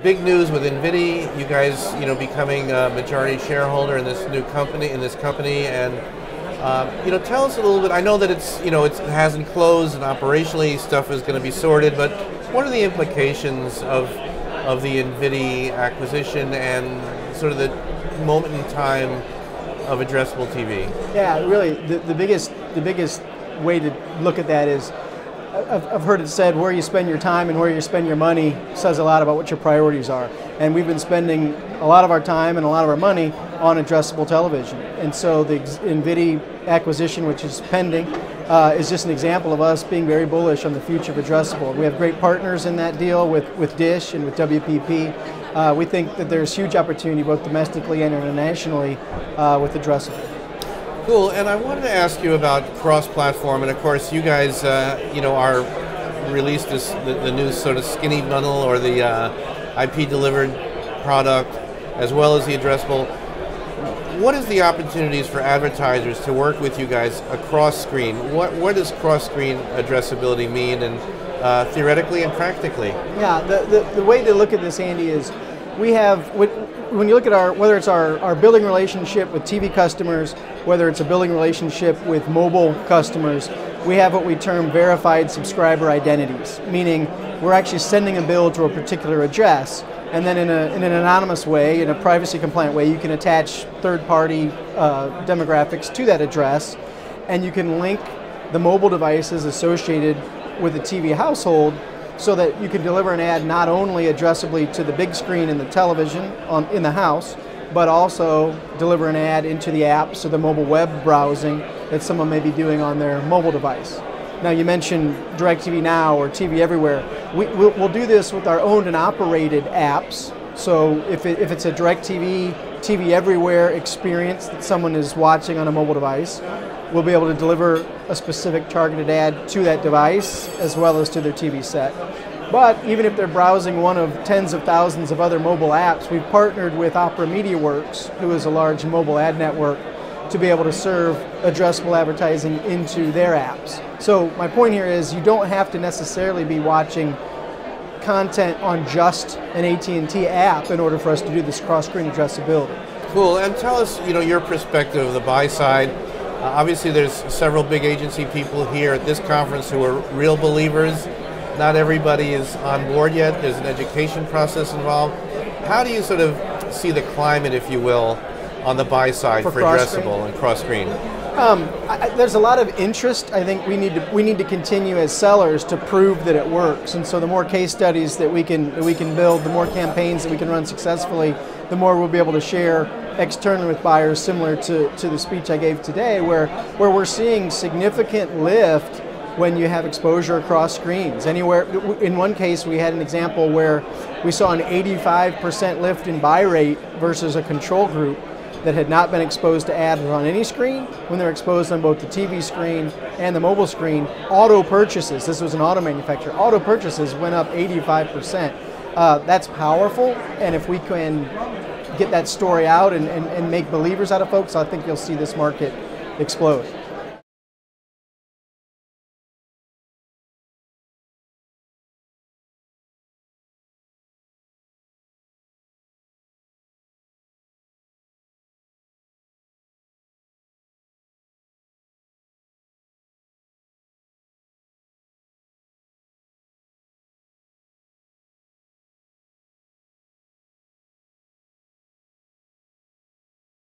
Big news with INVIDI, you guys, becoming a majority shareholder in this new company, and tell us a little bit. I know that it hasn't closed and operationally stuff is going to be sorted, but what are the implications of the INVIDI acquisition and sort of the moment in time of addressable TV? Yeah, really, the biggest way to look at that is, I've heard it said, where you spend your time and where you spend your money says a lot about what your priorities are. And we've been spending a lot of our time and a lot of our money on addressable television. And so the INVIDI acquisition, which is pending, is just an example of us being very bullish on the future of addressable. We have great partners in that deal with Dish and with WPP. We think that there's huge opportunity both domestically and internationally with addressable. Cool, and I wanted to ask you about cross-platform, and of course you guys, are released the new sort of skinny bundle or the IP-delivered product, as well as the addressable. What is the opportunities for advertisers to work with you guys across screen? What does cross-screen addressability mean, and theoretically and practically? Yeah, the way to look at this, Andy, is we have, when you look at whether it's our billing relationship with TV customers, whether it's a billing relationship with mobile customers, we have what we term verified subscriber identities, meaning we're actually sending a bill to a particular address, and then in an anonymous way, in a privacy compliant way, you can attach third-party demographics to that address, and you can link the mobile devices associated with the TV household so that you can deliver an ad not only addressably to the big screen in the television in the house, but also deliver an ad into the apps or the mobile web browsing that someone may be doing on their mobile device. Now, you mentioned DirecTV Now or TV Everywhere. We'll do this with our owned and operated apps. So if it's a DirecTV, TV Everywhere experience that someone is watching on a mobile device, we'll be able to deliver a specific targeted ad to that device as well as to their TV set. But even if they're browsing one of tens of thousands of other mobile apps, we've partnered with Opera MediaWorks, who is a large mobile ad network, to be able to serve addressable advertising into their apps. So my point here is you don't have to necessarily be watching content on just an AT&T app in order for us to do this cross-screen addressability. Cool, and tell us, your perspective of the buy side. Obviously there's several big agency people here at this conference who are real believers. Not everybody is on board yet. There's an education process involved. How do you sort of see the climate, if you will, on the buy side for addressable and cross-screen? There's a lot of interest. I think we need to continue as sellers to prove that it works. And so the more case studies that we can build, the more campaigns that we can run successfully, the more we'll be able to share externally with buyers, similar to the speech I gave today, where we're seeing significant lift when you have exposure across screens. Anywhere, in one case we had an example where we saw an 85% lift in buy rate versus a control group that had not been exposed to ads on any screen. When they're exposed on both the TV screen and the mobile screen, auto purchases, this was an auto manufacturer, auto purchases went up 85%. That's powerful, and if we can get that story out and make believers out of folks, I think you'll see this market explode.